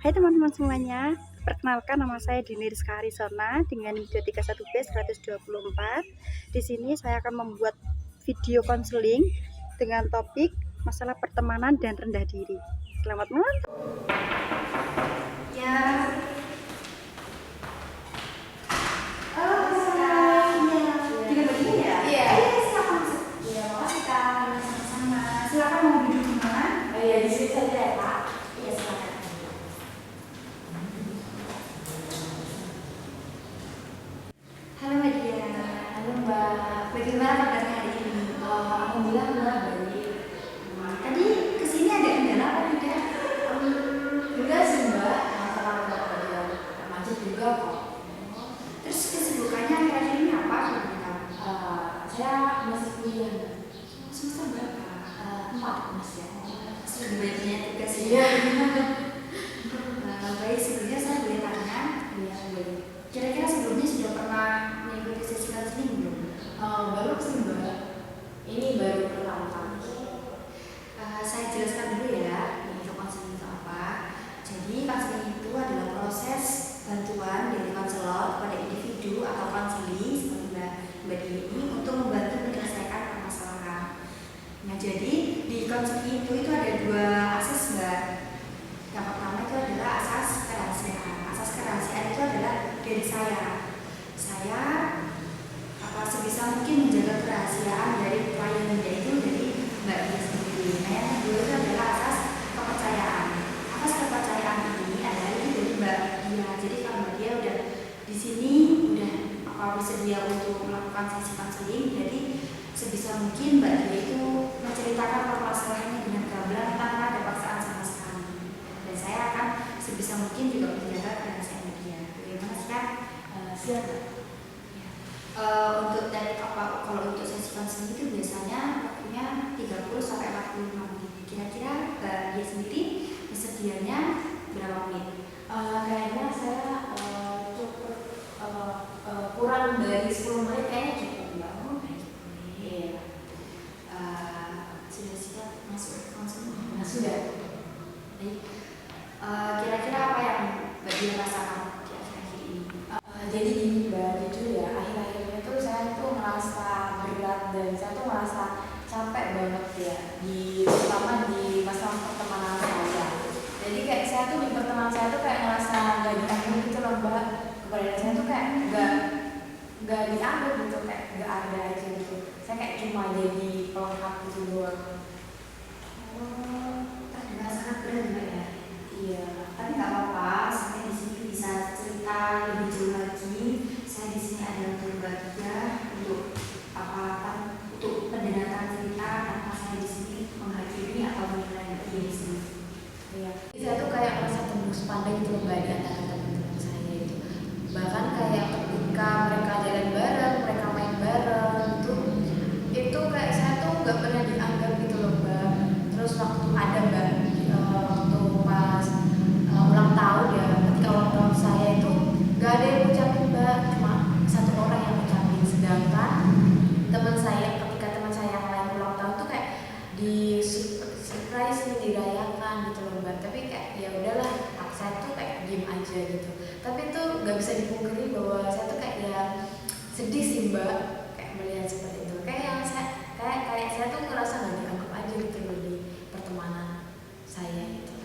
Hai teman-teman semuanya, perkenalkan nama saya Dini Rizka Arisona dengan NIM 231B 124. Di sini saya akan membuat video konseling dengan topik masalah pertemanan dan rendah diri. Selamat menonton. Ya. Silakan mau duduk di mana? Di sini saja ya Pak. Iya, silakan. Halo Mbak Dia. Halo Mbak. Bagaimana kabarnya hari ini? Alhamdulillah Mbak baik. Tadi kesini ada kendala apa tidak? Enggak sih Mbak. Karena ada macet juga kok. Terus kesibukannya akhir-akhir ini apa? Saya masih kuliah Mbak. Semester berapa? 4 Mas ya. Sudah banyak tugas ya? Iya. Baik, sebelumnya saya boleh tanya. Iya boleh. Kira-kira sebelumnya sudah pernah mengikuti sesi konseling belum? Baru sih Mbak. Ini baru pertama kali. Saya jelaskan dulu ya, untuk konseling itu apa. Jadi konseling itu adalah proses bantuan dari konselor kepada individu atau konseli seperti Mbak Dini ini untuk membantu menyelesaikan permasalahan. Nah, jadi di konseling itu ada 2 asas Mbak. Yang pertama itu adalah asas kerahasiaan. Asas kerahasiaan itu adalah dari saya sebisa mungkin menjaga kerahasiaan dari klien, yaitu dari Mbak Dia sendiri. Nah, yang kedua itu adalah asas kepercayaan. Asas kepercayaan ini adalah itu dari Mbak Dia. Jadi kalau Mbak Dia udah di sini udah bersedia untuk melakukan sesi konseling, jadi sebisa mungkin Mbak Dia itu menceritakan permasalahannya dengan gamblang tanpa ada paksaan sama sekali. Dan saya akan sebisa mungkin juga menjaga kerahasiaan dia. Bagaimana siap? Siap. Untuk dari kalau untuk sesi konseling itu biasanya waktunya 30 sampai 45 menit. Kira-kira Mbak Dia sendiri kesediaannya berapa menit? Kayaknya saya cukup kurang dari 10 menit kayaknya cukup Mbak. Iya. Sudah siap masuk konseling? Sudah. Baik. Kira-kira apa yang Mbak Dia rasakan di akhir-akhir ini? Jadi gini Mbak, jujur ya, akhir-akhirnya tuh saya tuh merasa berat dan saya tuh merasa capek banget ya, terutama di masa pertemanan saya. Jadi kayak saya tuh di pertemanan saya tuh kayak ngerasa gak dianggap gitu loh Mbak. Keberadaan saya tuh kayak gak dianggap gitu, kayak gak ada aja gitu. Saya kayak cuma jadi pelengkap gitu doang. Terdengar sangat berat Mbak ya? Iya. Tapi nggak apa-apa, saya di sini bisa cerita lebih jauh lagi. Saya di sini ada untuk Mbak Dia untuk untuk pendengaran cerita tanpa saya di sini menghakimi atau menilai Mbak Dia di sini. Iya. Saya tuh kayak merasa tembus pandang gitu loh Mbak di antara teman-teman saya itu. Bahkan kayak ketika mereka jalan bareng, mereka main bareng itu kayak saya tuh nggak pernah dianggap gitu loh Mbak. Terus waktu ada Mbak waktu pas ulang tahun ya, ketika ulang tahun saya itu nggak ada yang ngucapin Mbak, cuma 1 orang yang ngucapin. Sedangkan ketika teman saya yang lain ulang tahun tuh kayak di surprise nih, dirayakan gitu loh Mbak. Tapi kayak ya udahlah, saya tuh kayak diem aja gitu. Tapi itu nggak bisa dipungkiri bahwa saya tuh kayak ya sedih sih Mbak, kayak melihat seperti itu. Kayak saya tuh ngerasa nggak dianggap aja gitu loh di pertemanan saya itu.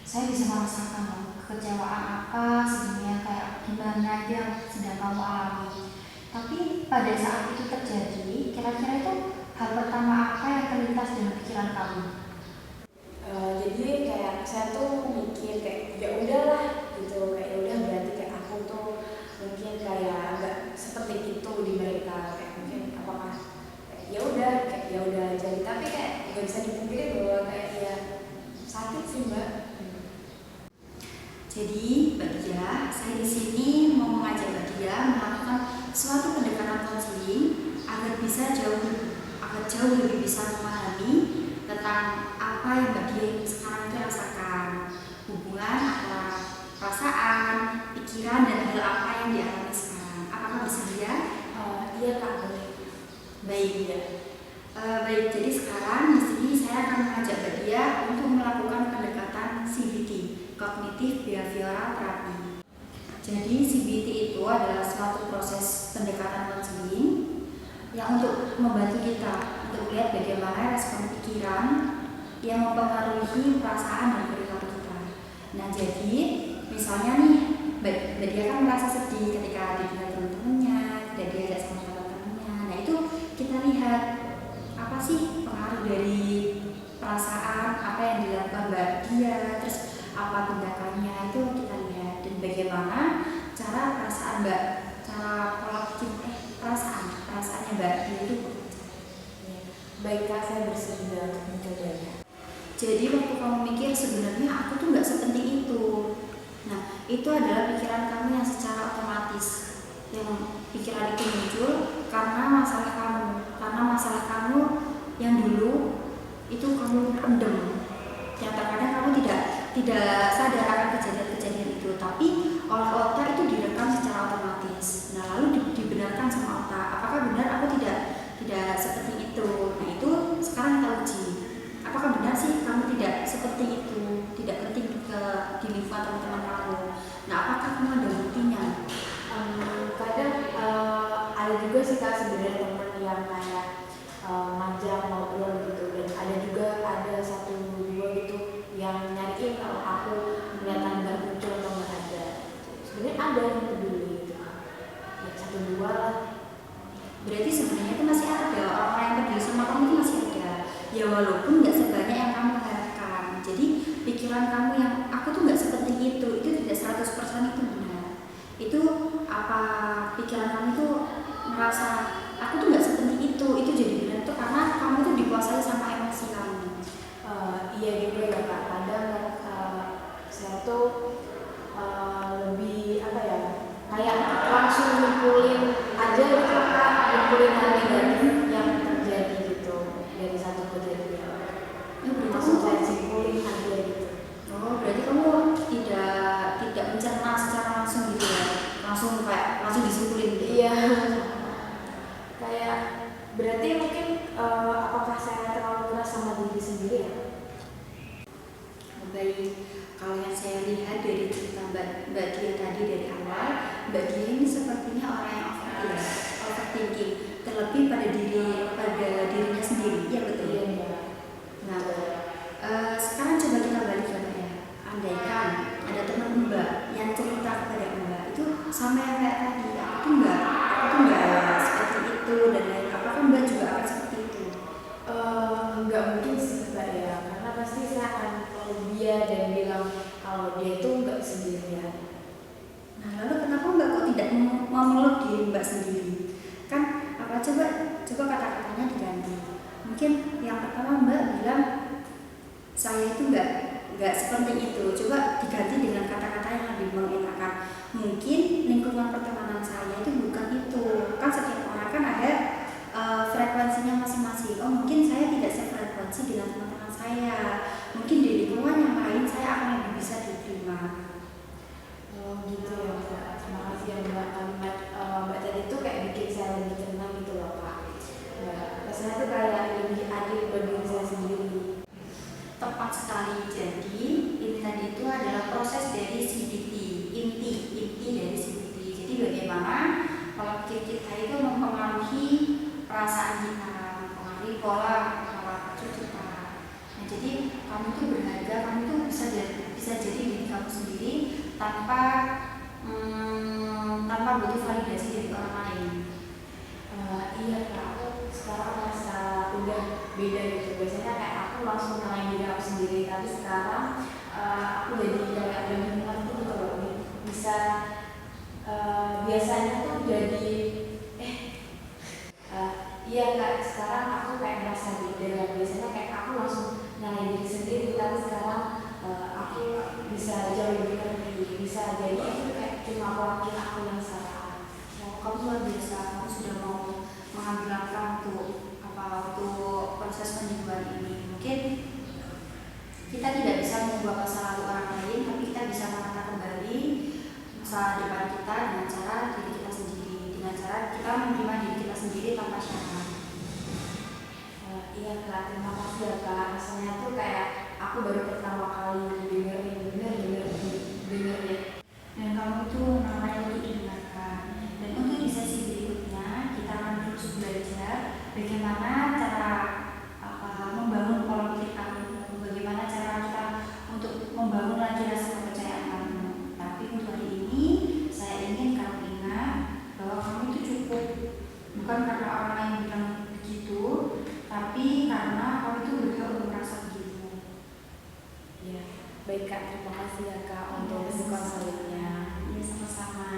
Saya bisa merasakan kekecewaan apa sebenarnya, kayak gimana yang sedang kamu alami. Tapi pada saat itu terjadi, kira-kira itu hal pertama apa yang terlintas dalam pikiran kamu? Jadi kayak saya tuh mikir kayak ya udahlah gitu, kayak ya udah berarti kayak aku tuh mungkin kayak nggak seperti itu di mereka, kayak mungkin apakah ya udah jadi, tapi kayak nggak bisa dipungkiri bahwa kayak ya sakit sih Mbak. Jadi Mbak Dia, saya di sini mau mengajak Mbak Dia melakukan suatu pendekatan konseling agar jauh lebih bisa memahami tentang apa yang Mbak Dia sekarang itu rasakan, hubungan antara perasaan, pikiran, dan hal apa yang dialami sekarang. Apakah bersedia? Iya Kak, boleh. Baik ya. Baik, jadi sekarang di sini saya akan mengajak Mbak Dia untuk melakukan pendekatan CBT, Cognitive Behavioral Therapy. Jadi CBT itu adalah suatu proses pendekatan konseling yang untuk membantu kita untuk melihat bagaimana respon pikiran yang mempengaruhi perasaan dan perilaku kita. Nah, jadi misalnya nih, dia kan merasa sedih ketika ditinggal teman-temannya, tidak diajak sama teman-temannya. Nah, itu kita lihat apa sih pengaruh dari perasaan, apa yang dilakukan dia, terus apa tindakannya, itu kita lihat, dan bagaimana cara perasaan perasaannya Mbak dia itu. Baik Kak, saya bersedia untuk mencobanya. Jadi waktu kamu mikir sebenarnya aku tuh nggak sepenting itu. Nah, itu adalah pikiran kamu yang secara otomatis, yang pikiran itu muncul karena masalah kamu yang dulu itu kamu pendem, yang terkadang kamu tidak sadar akan kejadian-kejadian itu, tapi oleh otak itu direkam secara otomatis. Nah, lalu dibenarkan sama otak, apakah benar aku tidak seperti itu. Nah, itu sekarang kita uji, apakah benar sih kamu tidak seperti itu, tidak penting di lingkungan teman-teman kamu. Nah, apakah kamu ada buktinya? Kadang ada juga sih Kak sebenarnya teman yang kayak ngajak ngobrol gitu, dan ada satu dua gitu yang nyariin kalau aku kelihatan nggak muncul atau nggak ada. Sebenarnya ada yang peduli gitu, ya satu dua lah. Berarti sebenarnya itu masih ada orang yang peduli sama kamu, itu masih ada. Ya walaupun nggak sebanyak yang kamu harapkan. Jadi pikiran kamu yang aku tuh nggak seperti itu tidak 100% itu benar. Itu apa pikiran kamu itu merasa aku tuh nggak seperti itu jadi benar tuh karena kamu tuh dikuasai sama emosi kamu. Iya juga ya Kak. Kadang saya tuh lebih apa ya, kayak langsung ngumpulin aja gitu Kak, ngumpulin hal negatif yang terjadi gitu dari satu kejadian. Langsung saya simpulin aja gitu. Oh, berarti kamu tidak mencerna secara langsung gitu ya, langsung disimpulin gitu. Iya. Kayak berarti mungkin apakah saya terlalu keras sama diri sendiri ya? Baik, kalau yang saya lihat dari cerita Mbak Dia tadi dari awal, Mbak Dia ini sepertinya orang yang overthinking, terlebih pada dirinya sendiri, ya betul. Iya. Nah, sekarang coba kita balik ya Mbak ya. Andaikan ada teman Mbak yang cerita kepada Mbak itu sama yang kayak tadi, aku tuh enggak seperti itu dan lain, apakah Mbak juga akan seperti itu? Enggak mungkin sih Mbak ya, karena pasti saya akan peluk dia dan bilang kalau dia itu enggak sendirian. Nah, lalu kenapa Mbak kok tidak memeluk diri Mbak sendiri? Kan apa coba kata-katanya diganti. Mungkin yang pertama Mbak bilang saya itu enggak seperti itu. Coba diganti dengan kata-kata yang lebih mengenakan. Mungkin lingkungan pertemanan saya itu bukan itu. Kan setiap orang kan ada frekuensinya masing-masing. Oh, mungkin saya tidak sefrekuensi dengan teman-teman saya. Mungkin di lingkungan yang lain saya akan lebih bisa diterima. Oh gitu ya Mbak. Terima kasih ya Mbak. Kalimat Mbak tadi itu kayak bikin saya lebih tenang gitu loh Kak. Ya, rasanya tuh kayak lebih adil buat diri saya sendiri. Tepat sekali. Jadi ini tadi itu adalah proses dari CBT, inti dari CBT. Jadi bagaimana pola pikir kita itu mempengaruhi perasaan kita, mempengaruhi pola pikir kita. Nah, jadi kamu tuh berharga, kamu tuh bisa jadi diri kamu sendiri tanpa butuh validasi dari orang lain. Iya Kak, aku sekarang merasa udah beda gitu. Biasanya kayak aku langsung nyalain diri aku sendiri, tapi sekarang aku jadi kayak lebih mengerti gitu loh. Bisa biasanya tuh jadi iya Kak, sekarang aku kayak merasa beda. Biasanya kayak aku langsung nyalain diri sendiri, tapi sekarang aku bisa jauh lebih ngerti. Bisa jadi itu kayak cuma wakil aku yang salah. Kamu luar biasa, kamu sudah mau mengambil langkah untuk proses penyembuhan ini. Mungkin kita tidak bisa mengubah masa lalu orang lain, tapi kita bisa menata kembali masa depan kita dengan cara diri kita sendiri, dengan cara kita menerima diri kita sendiri tanpa syarat. Iya Kak, terima kasih ya Kak. Rasanya tuh kayak aku baru pertama kali dengerin bener Ya, baik Kak, terima kasih ya Kak untuk Iya, konselingnya. Iya, sama-sama.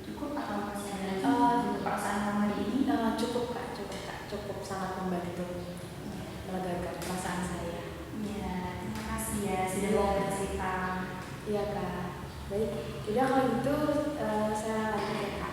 Cukup atau masih ada lagi Eh, untuk perasaan kamu hari ini? Cukup Kak, cukup sangat membantu melegakan perasaan saya. Iya, terima kasih ya sudah Iya. mau bercerita. Iya Kak, baik. Jadi kalau gitu saya lanjut ya Kak.